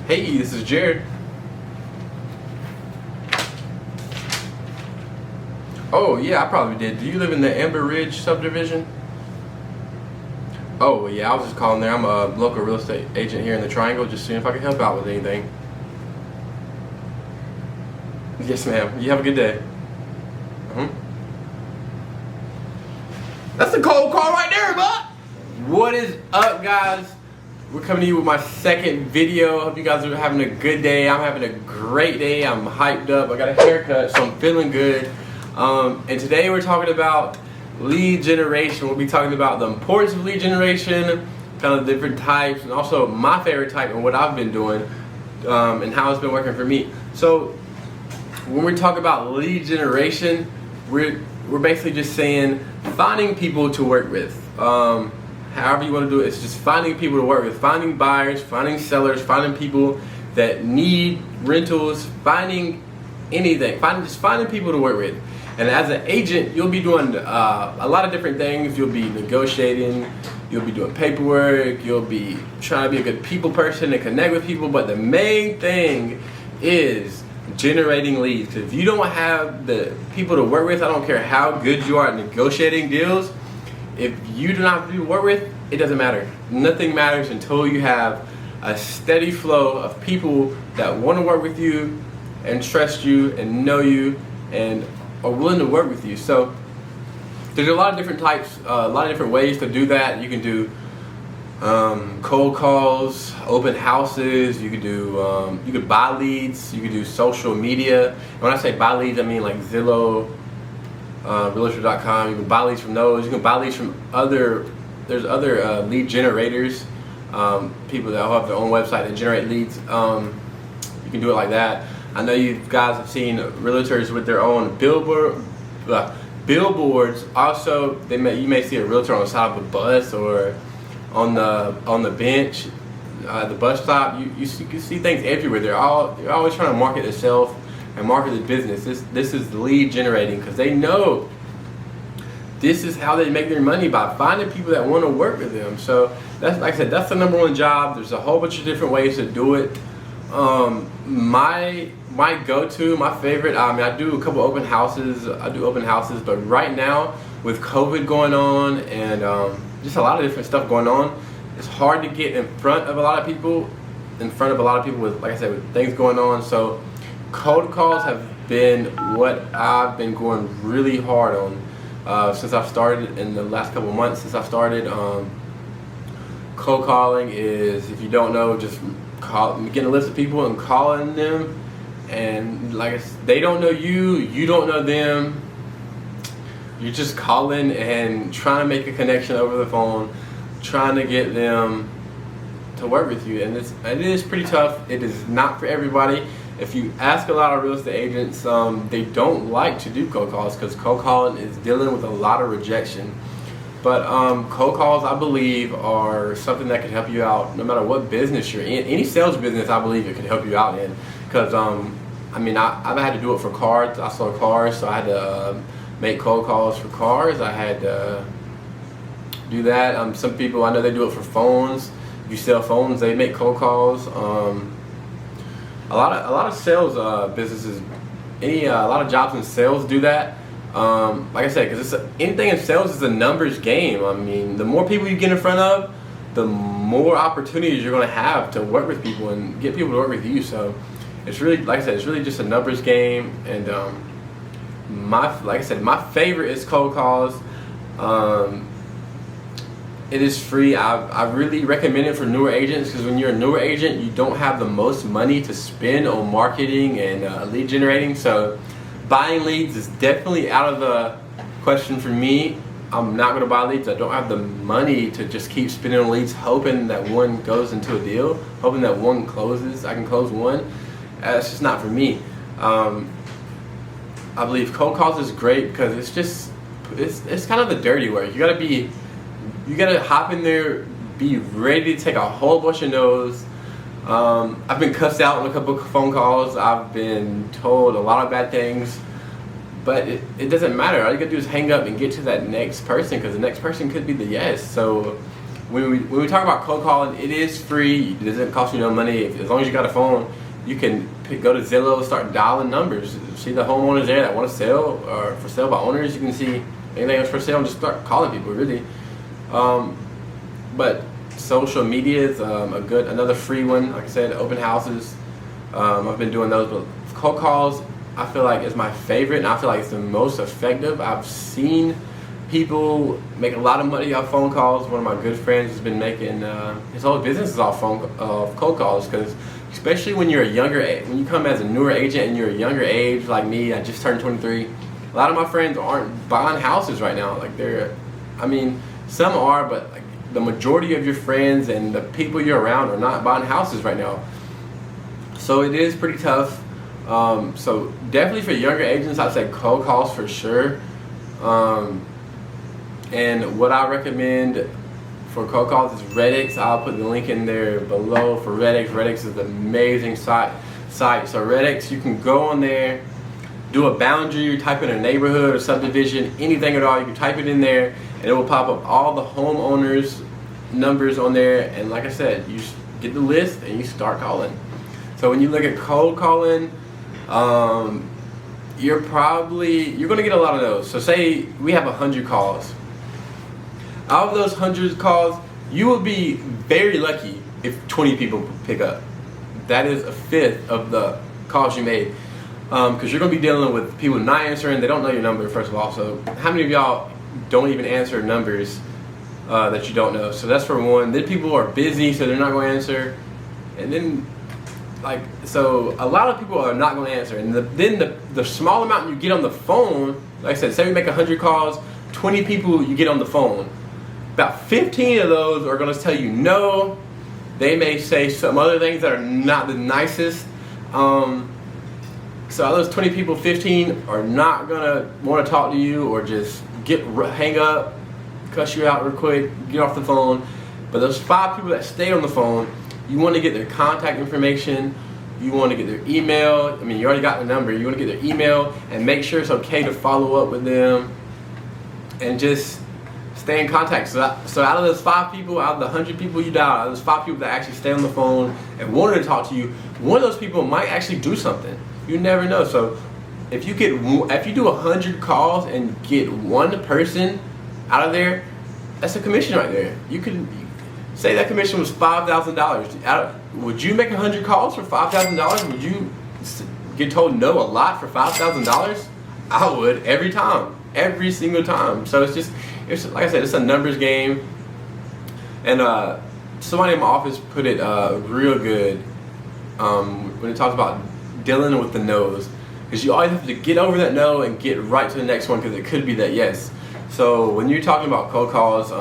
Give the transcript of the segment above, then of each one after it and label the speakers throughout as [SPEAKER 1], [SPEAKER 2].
[SPEAKER 1] Hey, this is Jared. Oh yeah, I probably did. Do you live in the Amber Ridge subdivision? Oh yeah, I was just calling there. I'm a local real estate agent here in the Triangle, just seeing if I can help out with anything. Yes ma'am, you have a good day. That's a cold call right there, bud. What is up, guys? We're coming to you with my second video. Hope you guys are having a good day. I'm having a great day. I'm hyped up. I got a haircut, so I'm feeling good. And today we're talking about lead generation. We'll be talking about the importance of lead generation, kind of different types, and also my favorite type and what I've been doing, and how it's been working for me. So when we talk about lead generation, we're basically just saying finding people to work with. However you want to do it, it's just finding people to work with, finding buyers, finding sellers, finding people that need rentals, finding anything, finding people to work with. And as an agent, you'll be doing a lot of different things. You'll be negotiating, you'll be doing paperwork, you'll be trying to be a good people person and connect with people, but the main thing is generating leads. If you don't have the people to work with, I don't care how good you are at negotiating deals, if you do not have people to work with, it doesn't matter. Nothing matters until you have a steady flow of people that want to work with you and trust you and know you and are willing to work with you. So there's a lot of different types, a lot of different ways to do that. You can do cold calls, open houses. You could do, you could buy leads. You could do social media. And when I say buy leads, I mean like Zillow, Realtor.com. You can buy leads from those. You can buy leads from there's other lead generators, people that have their own website that generate leads. You can do it like that. I know you guys have seen realtors with their own billboards. Also, you may see a realtor on the side of a bus or on the bench, the bus stop. You see things everywhere. They're always trying to market themselves and market the business. This is lead generating because they know this is how they make their money, by finding people that want to work with them. So that's, like I said, that's the number one job. There's a whole bunch of different ways to do it. My go-to, my favorite, I mean, I do a couple open houses. But right now with COVID going on and just a lot of different stuff going on, it's hard to get in front of a lot of people with, like I said, with things going on. So cold calls have been what I've been going really hard on since I've started in the last couple months. Since I've started, cold calling is, if you don't know, just getting a list of people and calling them, and they don't know you, you don't know them. You're just calling and trying to make a connection over the phone, trying to get them to work with you, and it is pretty tough. It is not for everybody. If you ask a lot of real estate agents, they don't like to do cold calls because cold calling is dealing with a lot of rejection. But cold calls, I believe, are something that can help you out no matter what business you're in. Any sales business, I believe, it can help you out in. Because, I mean, I've had to do it for cars. I sold cars, so I had to make cold calls for cars. I had to do that. Some people, I know they do it for phones. If you sell phones, they make cold calls. A lot of sales businesses, a lot of jobs in sales do that. Like I said, because anything in sales is a numbers game. I mean, the more people you get in front of, the more opportunities you're going to have to work with people and get people to work with you. So it's really, like I said, it's really just a numbers game. And like I said, my favorite is cold calls. It is free. I really recommend it for newer agents, because when you're a newer agent, you don't have the most money to spend on marketing and lead generating. So buying leads is definitely out of the question for me. I'm not going to buy leads. I don't have the money to just keep spending on leads, hoping that one goes into a deal, hoping that one closes. I can close one. It's just not for me. I believe cold calls is great because it's kind of the dirty work. You gotta hop in there, be ready to take a whole bunch of no's. I've been cussed out on a couple of phone calls. I've been told a lot of bad things, but it doesn't matter. All you gotta do is hang up and get to that next person, because the next person could be the yes. So when we talk about cold calling, it is free. It doesn't cost you no money. As long as you got a phone, you can go to Zillow, start dialing numbers. See the homeowners there that want to sell or for sale by owners. You can see anything else for sale and just start calling people, really. But social media is another free one. Like I said, open houses. I've been doing those, but cold calls I feel like is my favorite, and I feel like it's the most effective. I've seen people make a lot of money off phone calls. One of my good friends has been making his whole business is off cold calls, because especially when you're a younger age, when you come as a newer agent and you're a younger age like me, I just turned 23. A lot of my friends aren't buying houses right now. Like I mean, some are, but like the majority of your friends and the people you're around are not buying houses right now. So it is pretty tough. So definitely for younger agents, I'd say cold calls for sure. And what I recommend for cold calls is RedX. I'll put the link in there below for RedX. RedX is an amazing site. So RedX, you can go on there, do a boundary, type in a neighborhood or subdivision, anything at all. You can type it in there, and it will pop up all the homeowners' numbers on there. And like I said, you get the list and you start calling. So when you look at cold calling, you're going to get a lot of those. So say we have 100 calls. Out of those 100 calls, you will be very lucky if 20 people pick up. That is a fifth of the calls you made. Because you're going to be dealing with people not answering. They don't know your number, first of all. So how many of y'all don't even answer numbers that you don't know? So that's for one. Then people are busy, so they're not going to answer. And then, so a lot of people are not going to answer. And then the small amount you get on the phone, like I said, say we make 100 calls, 20 people you get on the phone. About 15 of those are going to tell you no. They may say some other things that are not the nicest. So out of those 20 people, 15 are not going to want to talk to you, or just hang up, cuss you out real quick, get off the phone. But those 5 people that stay on the phone, you want to get their contact information. You want to get their email. I mean, you already got their number. You want to get their email and make sure it's okay to follow up with them, and just stay in contact. So out of those 5 people, out of the 100 people you dial, out of those 5 people that actually stay on the phone and wanted to talk to you, one of those people might actually do something. You never know. So if you do 100 calls and get one person out of there, that's a commission right there. You can say that commission was $5,000. Would you make 100 calls for $5,000? Would you get told no a lot for $5,000? I would, every time, every single time. So it's like I said, it's a numbers game. And somebody in my office put it real good when it talks about dealing with the no's, because you always have to get over that no and get right to the next one, because it could be that yes. So when you're talking about cold calls, a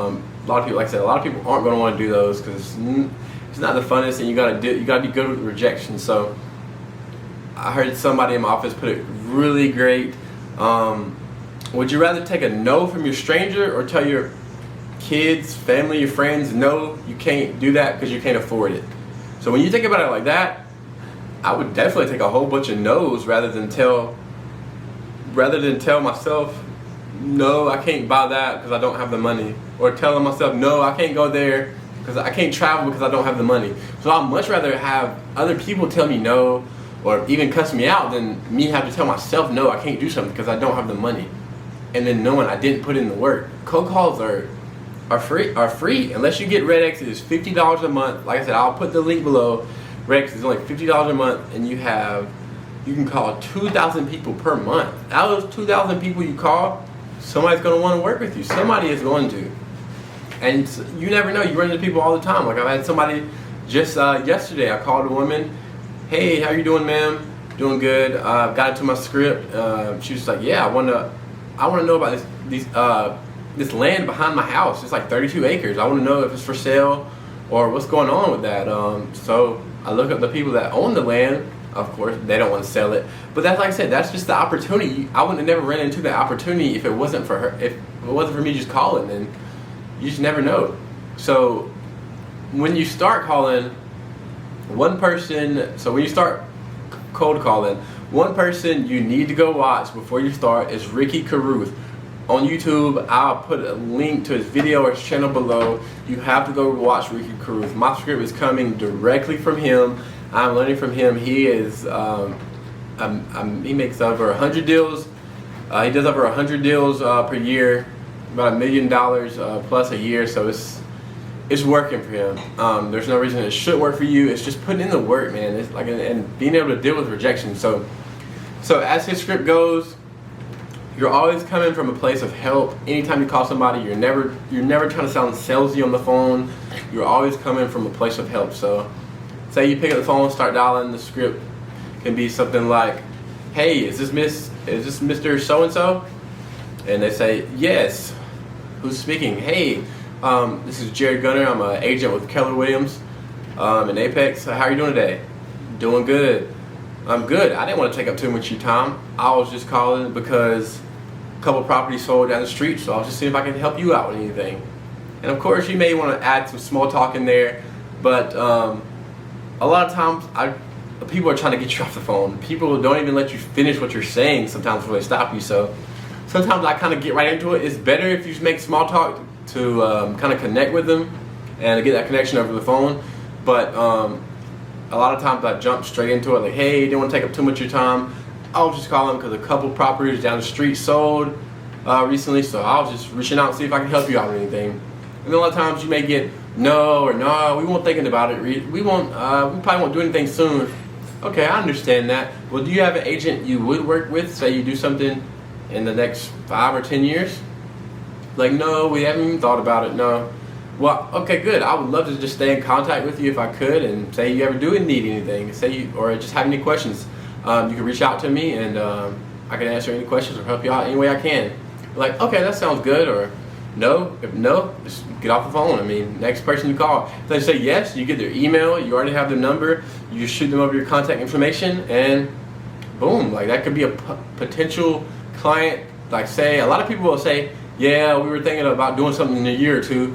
[SPEAKER 1] lot of people, like I said, a lot of people aren't going to want to do those because it's not the funnest, and you got to be good with rejection. So I heard somebody in my office put it really great. Would you rather take a no from your stranger, or tell your kids, family, your friends, no, you can't do that because you can't afford it? So when you think about it like that, I would definitely take a whole bunch of no's rather than tell myself, no, I can't buy that because I don't have the money, or telling myself, no, I can't go there because I can't travel because I don't have the money. So I'd much rather have other people tell me no, or even cuss me out, than me have to tell myself, no, I can't do something because I don't have the money, and then knowing I didn't put in the work. Cold calls are free unless you get RedX. It is $50 a month. Like I said, I'll put the link below. RedX is only $50 a month, and you can call 2,000 people per month. Out of those 2,000 people you call, somebody's going to want to work with you. Somebody is going to. And you never know. You run into people all the time. Like I had somebody just yesterday. I called a woman. Hey, how you doing, ma'am? Doing good. Got into my script. She was like, yeah, I want to know about this land behind my house. It's like 32 acres. I want to know if it's for sale or what's going on with that. So I look up the people that own the land. Of course, they don't want to sell it. But that's, like I said, that's just the opportunity. I wouldn't have never ran into that opportunity if it wasn't for her. If it wasn't for me just calling, then you just never know. So when you start calling one person, so when you start cold calling, one person you need to go watch before you start is Ricky Carruth. on YouTube. I'll put a link to his video or his channel below. You have to go watch Ricky Cruz. My script is coming directly from him. I'm learning from him. He is he makes over 100 deals. He does over 100 deals per year, about $1 million plus a year. So it's working for him. There's no reason it should work for you. It's just putting in the work, man. It's like and being able to deal with rejection. So as his script goes, you're always coming from a place of help. Anytime you call somebody, you're never trying to sound salesy on the phone. You're always coming from a place of help. So say you pick up the phone, start dialing. The script can be something like, "Hey, is this Mr. So-and-so?" And they say, "Yes." "Who's speaking?" "Hey, this is Jared Gunner. I'm an agent with Keller Williams in Apex. How are you doing today?" "Doing good." "I'm good. I didn't want to take up too much of your time. I was just calling because a couple properties sold down the street, so I was just seeing if I can help you out with anything." And of course, you may want to add some small talk in there, but a lot of times people are trying to get you off the phone. People don't even let you finish what you're saying sometimes before they stop you. So sometimes I kind of get right into it. It's better if you just make small talk to kind of connect with them and get that connection over the phone. But a lot of times I jump straight into it, like, "Hey, didn't want to take up too much of your time. I was just calling because a couple properties down the street sold recently, so I was just reaching out to see if I can help you out with anything." And then a lot of times you may get no, or "No, we weren't thinking about it. We probably won't do anything soon." "Okay, I understand that. Well, do you have an agent you would work with? Say you do something in the next 5 or 10 years? Like, "No, we haven't even thought about it. No." "Well, okay, good. I would love to just stay in contact with you if I could, and say you ever do need anything, or just have any questions. You can reach out to me, and I can answer any questions or help you out any way I can." Like, "Okay, that sounds good," or no. If no, just get off the phone. I mean, next person you call. If they say yes, you get their email, you already have their number, you just shoot them over your contact information, and boom, like that could be a potential client. Like, say, a lot of people will say, "Yeah, we were thinking about doing something in a year or two."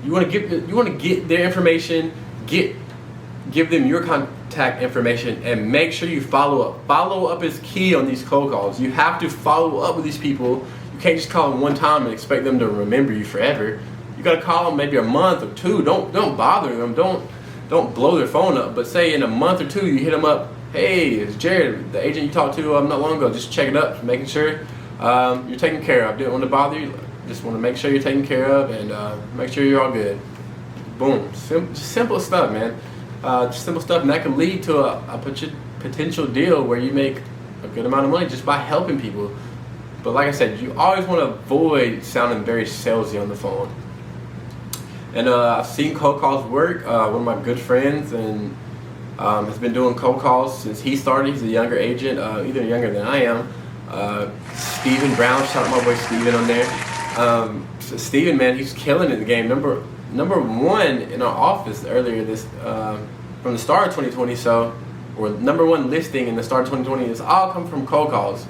[SPEAKER 1] You want to get their information, give them your contact information, and make sure you follow up. Follow up is key on these cold calls. You have to follow up with these people. You can't just call them one time and expect them to remember you forever. You got to call them maybe a month or two. Don't bother them. Don't blow their phone up. But say in a month or two you hit them up. "Hey, it's Jared, the agent you talked to not long ago. Just check it up, making sure you're taken care of. Didn't want to bother you. Just want to make sure you're taken care of, and make sure you're all good." Boom. Simple stuff, man. Just simple stuff, and that can lead to a potential deal where you make a good amount of money just by helping people. But like I said, you always want to avoid sounding very salesy on the phone. And I've seen cold calls work. One of my good friends and has been doing cold calls since he started. He's a younger agent, even younger than I am. Steven Brown, shout out my boy Steven on there. So Steven, man, he's killing it in the game. Number one in our office earlier this from the start of 2020. So, or number one listing in the start of 2020 is all come from cold calls.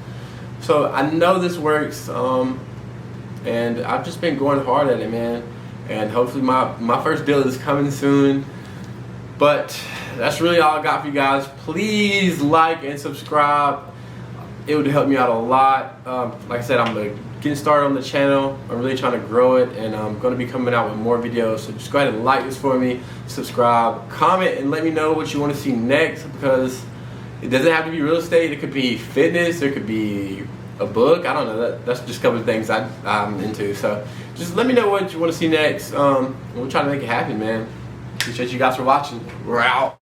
[SPEAKER 1] So I know this works, and I've just been going hard at it, man. And hopefully my first deal is coming soon. But that's really all I got for you guys. Please like and subscribe. It would help me out a lot. Like I said, I'm getting started on the channel. I'm really trying to grow it, and I'm going to be coming out with more videos. So just go ahead and like this for me, subscribe, comment, and let me know what you want to see next, because it doesn't have to be real estate. It could be fitness. It could be a book. I don't know. That's just a couple of things I'm into. So just let me know what you want to see next. We'll try to make it happen, man. Appreciate you guys for watching. We're out.